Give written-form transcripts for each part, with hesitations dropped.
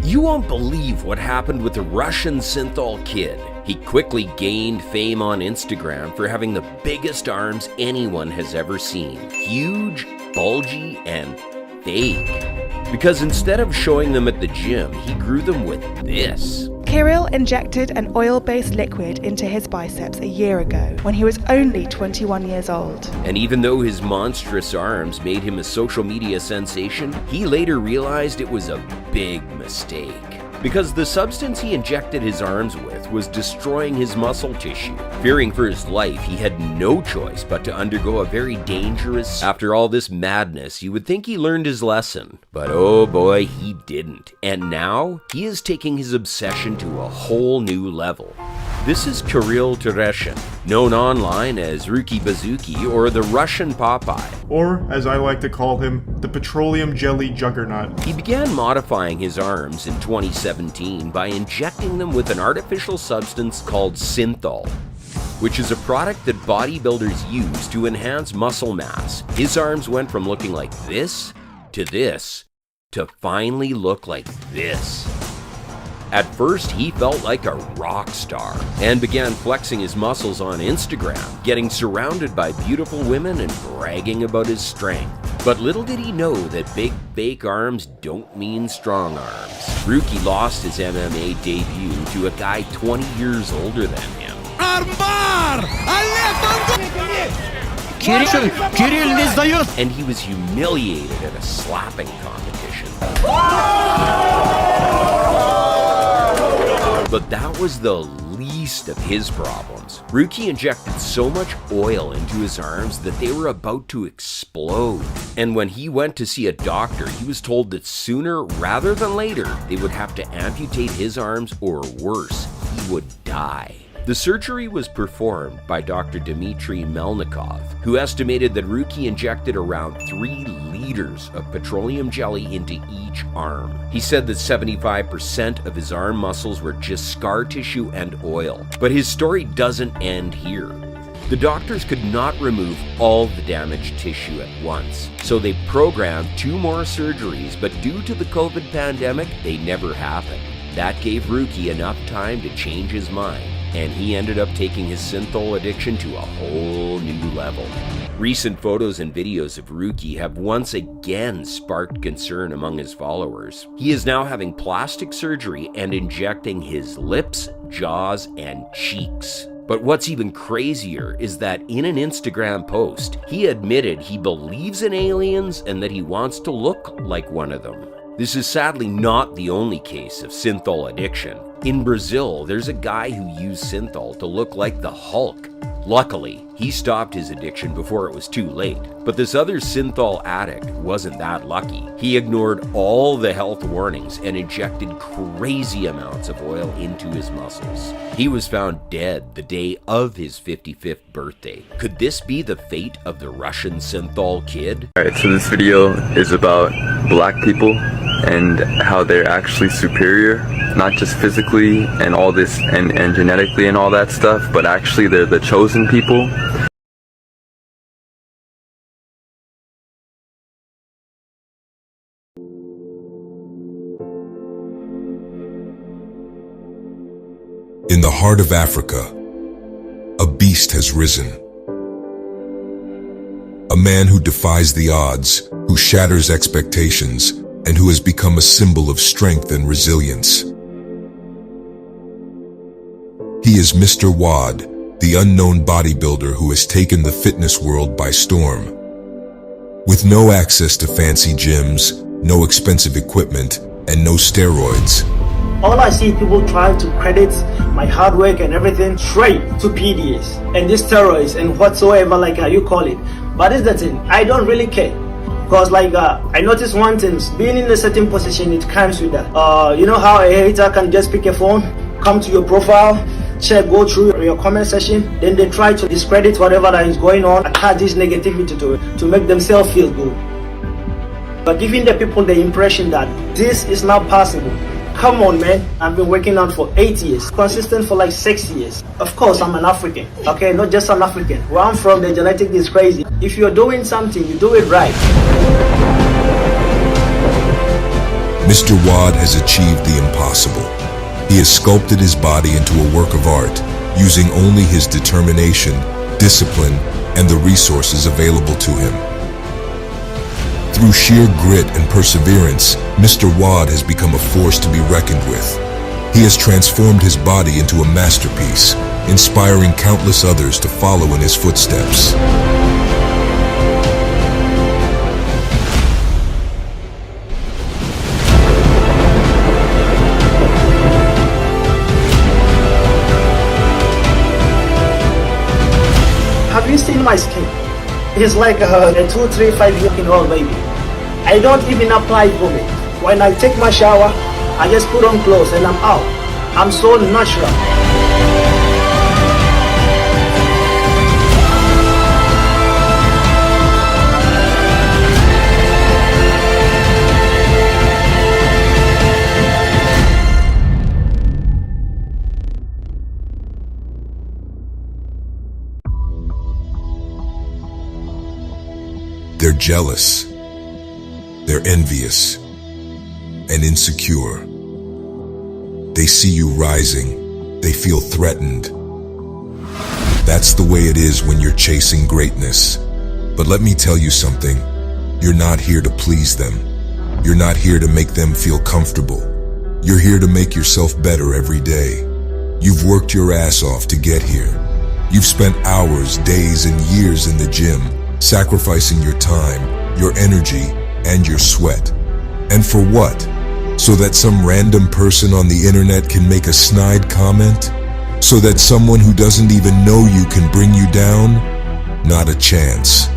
You won't believe what happened with the Russian synthol kid. He quickly gained fame on Instagram for having the biggest arms anyone has ever seen. Huge, bulgy, and fake. Because instead of showing them at the gym, he grew them with this. Kirill injected an oil-based liquid into his biceps a year ago when he was only 21 years old. And even though his monstrous arms made him a social media sensation, he later realized it was a big mistake. Because the substance he injected his arms with was destroying his muscle tissue. Fearing for his life, he had no choice but to undergo a very dangerous... After all this madness, you would think he learned his lesson. But oh boy, he didn't. And now, he is taking his obsession to a whole new level. This is Kirill Tereshin, known online as Ruki Bazuki or the Russian Popeye. Or, as I like to call him, the petroleum jelly juggernaut. He began modifying his arms in 2017 by injecting them with an artificial substance called synthol, which is a product that bodybuilders use to enhance muscle mass. His arms went from looking like this, to finally look like this. At first, he felt like a rock star and began flexing his muscles on Instagram, getting surrounded by beautiful women and bragging about his strength. But little did he know that big fake arms don't mean strong arms. Ruki lost his MMA debut to a guy 20 years older than him. And he was humiliated at a slapping competition. But that was the least of his problems. Ruki injected so much oil into his arms that they were about to explode. And when he went to see a doctor, he was told that sooner rather than later, they would have to amputate his arms or worse, he would die. The surgery was performed by Dr. Dmitry Melnikov, who estimated that Ruki injected around 3 liters of petroleum jelly into each arm. He said that 75% of his arm muscles were just scar tissue and oil. But his story doesn't end here. The doctors could not remove all the damaged tissue at once, so they programmed 2 more surgeries, but due to the COVID pandemic, they never happened. That gave Ruki enough time to change his mind, and he ended up taking his synthol addiction to a whole new level. Recent photos and videos of Ruki have once again sparked concern among his followers. He is now having plastic surgery and injecting his lips, jaws, and cheeks. But what's even crazier is that in an Instagram post, he admitted he believes in aliens and that he wants to look like one of them. This is sadly not the only case of synthol addiction. In Brazil, there's a guy who used synthol to look like the Hulk. Luckily, he stopped his addiction before it was too late. But this other synthol addict wasn't that lucky. He ignored all the health warnings and injected crazy amounts of oil into his muscles. He was found dead the day of his 55th birthday. Could this be the fate of the Russian synthol kid? Alright, so this video is about black people and how they're actually superior, not just physically and all this and genetically and all that stuff, but actually they're the chosen people. In the heart of Africa, a beast has risen. A man who defies the odds, who shatters expectations, and who has become a symbol of strength and resilience. He is Mr. Wad, the unknown bodybuilder who has taken the fitness world by storm. With no access to fancy gyms, no expensive equipment, and no steroids. All I see people trying to credit my hard work and everything straight to PDAs and these steroids and whatsoever you call it. But it's the thing, I don't really care. Because I noticed one thing, being in a certain position, it comes with that. You know how a hater can just pick a phone, come to your profile, check, go through your comment section, then they try to discredit whatever that is going on, attach this negativity to it, to make themselves feel good. But giving the people the impression that this is not possible. Come on, man. I've been working out for 8 years, consistent for 6 years. Of course, I'm an African, okay? Not just an African. Where I'm from, the genetic is crazy. If you're doing something, you do it right. Mr. Wad has achieved the impossible. He has sculpted his body into a work of art, using only his determination, discipline, and the resources available to him. Through sheer grit and perseverance, Mr. Wad has become a force to be reckoned with. He has transformed his body into a masterpiece, inspiring countless others to follow in his footsteps. Have you seen my skin? It's like a 2, 3, 5-year-old baby. I don't even apply vomit. When I take my shower, I just put on clothes and I'm out. I'm so natural. They're jealous, they're envious, and insecure. They see you rising, they feel threatened. That's the way it is when you're chasing greatness. But let me tell you something, you're not here to please them. You're not here to make them feel comfortable. You're here to make yourself better every day. You've worked your ass off to get here. You've spent hours, days, and years in the gym, sacrificing your time, your energy, and your sweat. And for what? So that some random person on the internet can make a snide comment? So that someone who doesn't even know you can bring you down? Not a chance.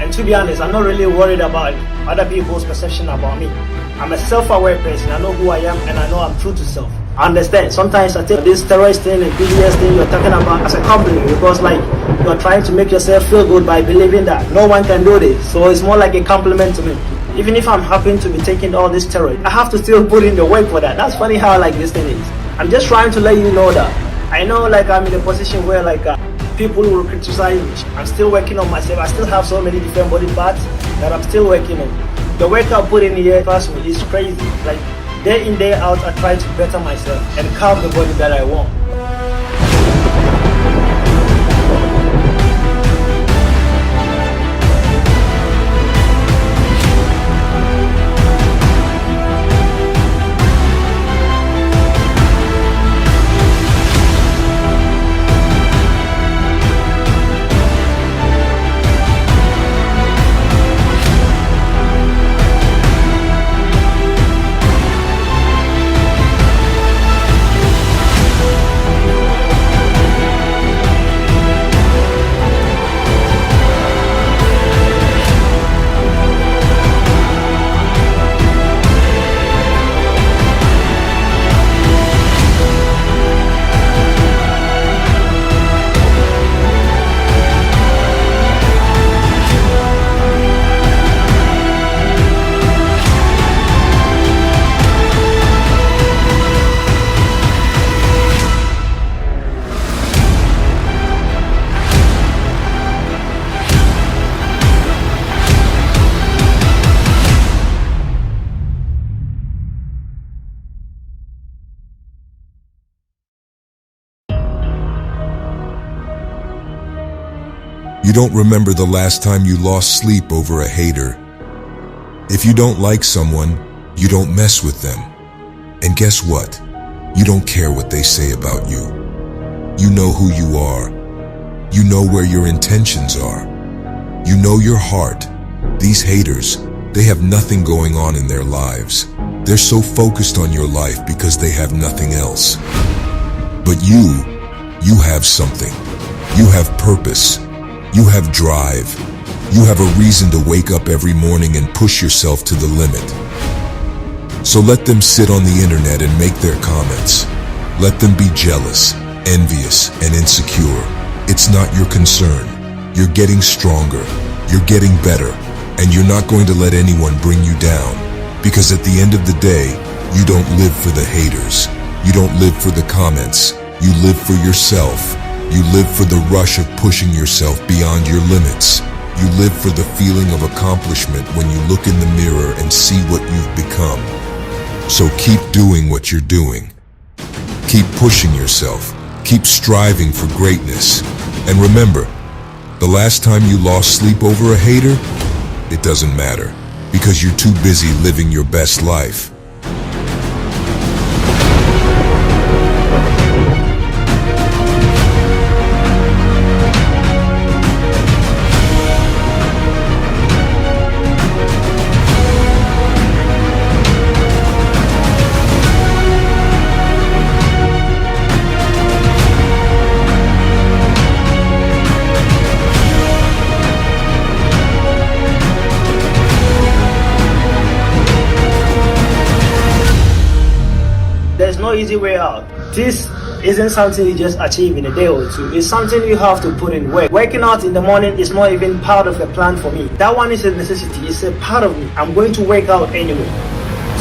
And to be honest, I'm not really worried about other people's perception about me. I'm a self-aware person. I know who I am and I know I'm true to self. I understand. Sometimes I take this terrorist thing and BDS thing you're talking about as a compliment because like you're trying to make yourself feel good by believing that no one can do this. So it's more like a compliment to me. Even if I'm happy to be taking all this steroid, I have to still put in the work for that. That's funny how like this thing is. I'm just trying to let you know that I know like I'm in a position where like people will criticize me. I'm still working on myself. I still have so many different body parts that I'm still working on. The work I put in here, trust me, is crazy. Like day in, day out, I try to better myself and carve the body that I want. You don't remember the last time you lost sleep over a hater. If you don't like someone, you don't mess with them. And guess what? You don't care what they say about you. You know who you are. You know where your intentions are. You know your heart. These haters, they have nothing going on in their lives. They're so focused on your life because they have nothing else. But you have something. You have purpose. You have drive. You have a reason to wake up every morning and push yourself to the limit. So let them sit on the internet and make their comments. Let them be jealous, envious, and insecure. It's not your concern. You're getting stronger. You're getting better. And you're not going to let anyone bring you down. Because at the end of the day, you don't live for the haters. You don't live for the comments. You live for yourself. You live for the rush of pushing yourself beyond your limits. You live for the feeling of accomplishment when you look in the mirror and see what you've become. So keep doing what you're doing. Keep pushing yourself. Keep striving for greatness. And remember, the last time you lost sleep over a hater, it doesn't matter, because you're too busy living your best life. There's no easy way out. This isn't something you just achieve in a day or two. It's something you have to put in work. Working out in the morning is not even part of the plan for me. That one is a necessity. It's a part of me. I'm going to work out anyway.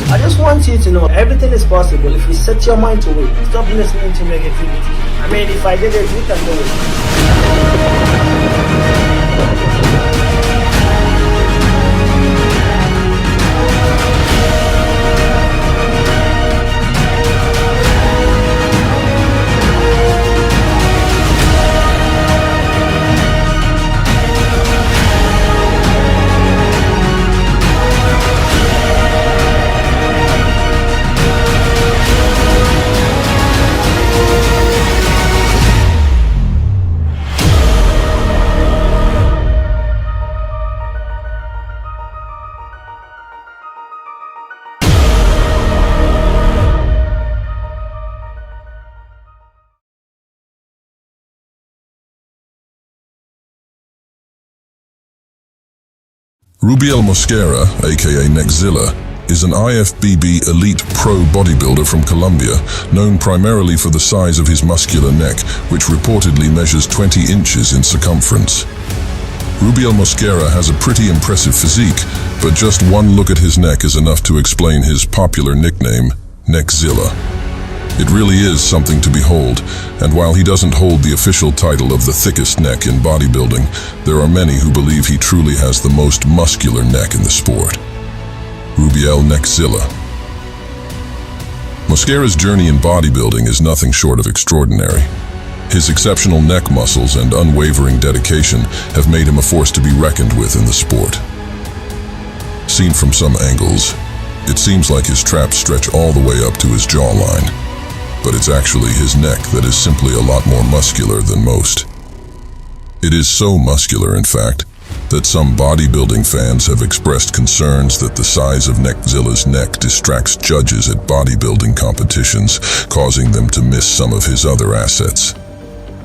I just want you to know everything is possible if you set your mind to it. Stop listening to negativity. I mean, if I did it, you can do it. Rubiel Mosquera, aka Neckzilla, is an IFBB elite pro bodybuilder from Colombia, known primarily for the size of his muscular neck, which reportedly measures 20 inches in circumference. Rubiel Mosquera has a pretty impressive physique, but just one look at his neck is enough to explain his popular nickname, Neckzilla. It really is something to behold, and while he doesn't hold the official title of the thickest neck in bodybuilding, there are many who believe he truly has the most muscular neck in the sport. Rubiel Neckzilla. Mosquera's journey in bodybuilding is nothing short of extraordinary. His exceptional neck muscles and unwavering dedication have made him a force to be reckoned with in the sport. Seen from some angles, it seems like his traps stretch all the way up to his jawline. But it's actually his neck that is simply a lot more muscular than most. It is so muscular, in fact, that some bodybuilding fans have expressed concerns that the size of Neckzilla's neck distracts judges at bodybuilding competitions, causing them to miss some of his other assets.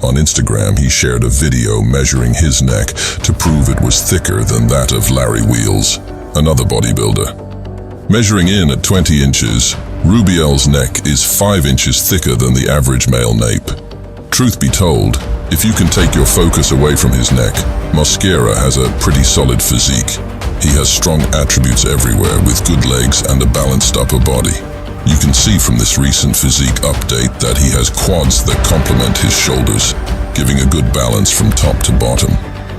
On Instagram, he shared a video measuring his neck to prove it was thicker than that of Larry Wheels, another bodybuilder. Measuring in at 20 inches, Rubiel's neck is 5 inches thicker than the average male nape. Truth be told, if you can take your focus away from his neck, Mosquera has a pretty solid physique. He has strong attributes everywhere with good legs and a balanced upper body. You can see from this recent physique update that he has quads that complement his shoulders, giving a good balance from top to bottom.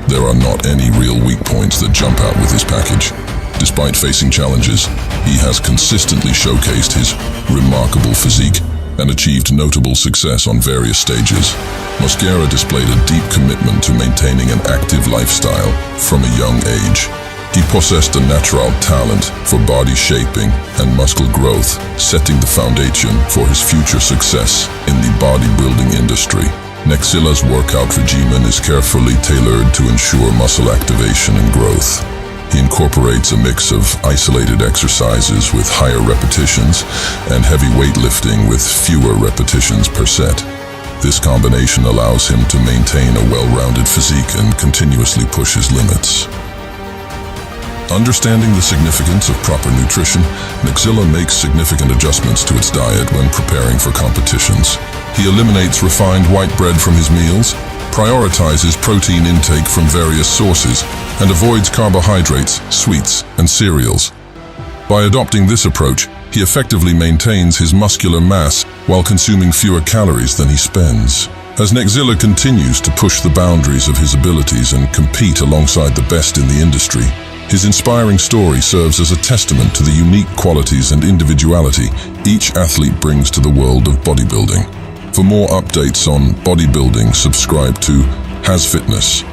There are not any real weak points that jump out with his package. Despite facing challenges, he has consistently showcased his remarkable physique and achieved notable success on various stages. Mosquera displayed a deep commitment to maintaining an active lifestyle from a young age. He possessed a natural talent for body shaping and muscle growth, setting the foundation for his future success in the bodybuilding industry. Neckzilla's workout regimen is carefully tailored to ensure muscle activation and growth. He incorporates a mix of isolated exercises with higher repetitions and heavy weightlifting with fewer repetitions per set. This combination allows him to maintain a well-rounded physique and continuously push his limits. Understanding the significance of proper nutrition, Neckzilla makes significant adjustments to its diet when preparing for competitions. He eliminates refined white bread from his meals, prioritizes protein intake from various sources, and avoids carbohydrates, sweets, and cereals. By adopting this approach, he effectively maintains his muscular mass while consuming fewer calories than he spends. As Neckzilla continues to push the boundaries of his abilities and compete alongside the best in the industry, his inspiring story serves as a testament to the unique qualities and individuality each athlete brings to the world of bodybuilding. For more updates on bodybuilding, subscribe to Has Fitness.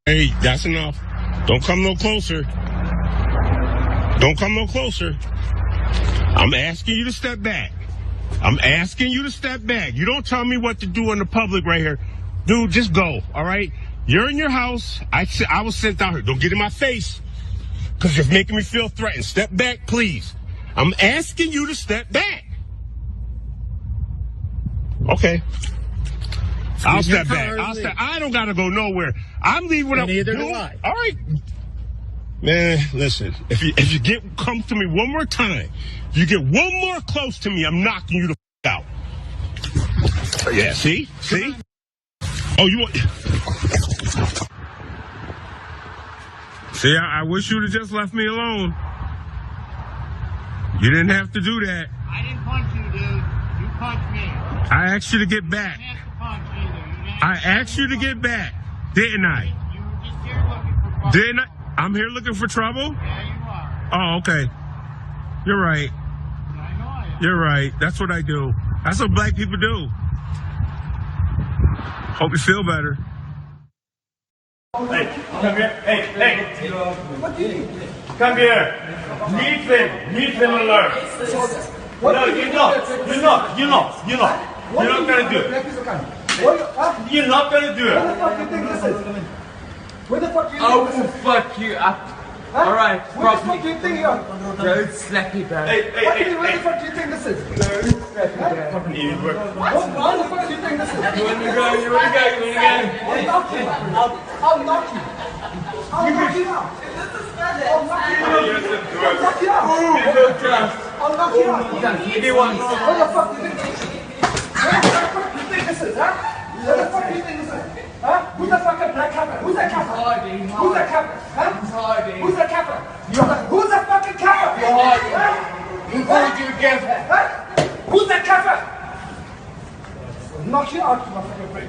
Hey, that's enough. Don't come no closer. Don't come no closer. I'm asking you to step back. I'm asking you to step back. You don't tell me what to do in the public right here. Dude, just go, all right? You're in your house. I was sent out here. Don't get in my face, because you're making me feel threatened. Step back, please. I'm asking you to step back. Okay. I'll step back. I don't gotta go nowhere. I'm leaving what I'm doing. Neither do I. All right. Man, listen. If you come to me one more time, if you get one more close to me, I'm knocking you the out. Yeah, see? Oh, you want... See, I wish you'd have just left me alone. You didn't have to do that. I didn't punch you, dude. You punched me. I asked you to get back. You didn't have to punch either. I asked you to get back, didn't I? You were just here looking for trouble. Didn't I? I'm here looking for trouble? Yeah, you are. Oh, okay. You're right. I know I am. You're right. That's what I do. That's what black people do. Hope you feel better. Hey, come here. Hey. Come here. Meet him alert. No, you're not gonna do it. You're not gonna do it. What the fuck do you think this is? Where the fuck do you think I this will is? fuck you up. Huh? Alright, Where the fuck do you think you are? Don't slap me, bro. Where the fuck do you think this is? Don't slap me, bro. Where the fuck do you think this is? You wanna go? I'll knock you. I'll knock you. I'll knock you out. I'll knock you out. I'll knock you out. If you want. Where the fuck do you think this is? Where the fuck do you think this is, huh? Where the fuck do you think this is? Huh? Who's the fucking black capper? Who's that capper? Who's that capper? Huh? Who's that capper? Who's the fucking capper? Who called you again? Huh? Who's that capper? Knock you out, you motherfucking prick.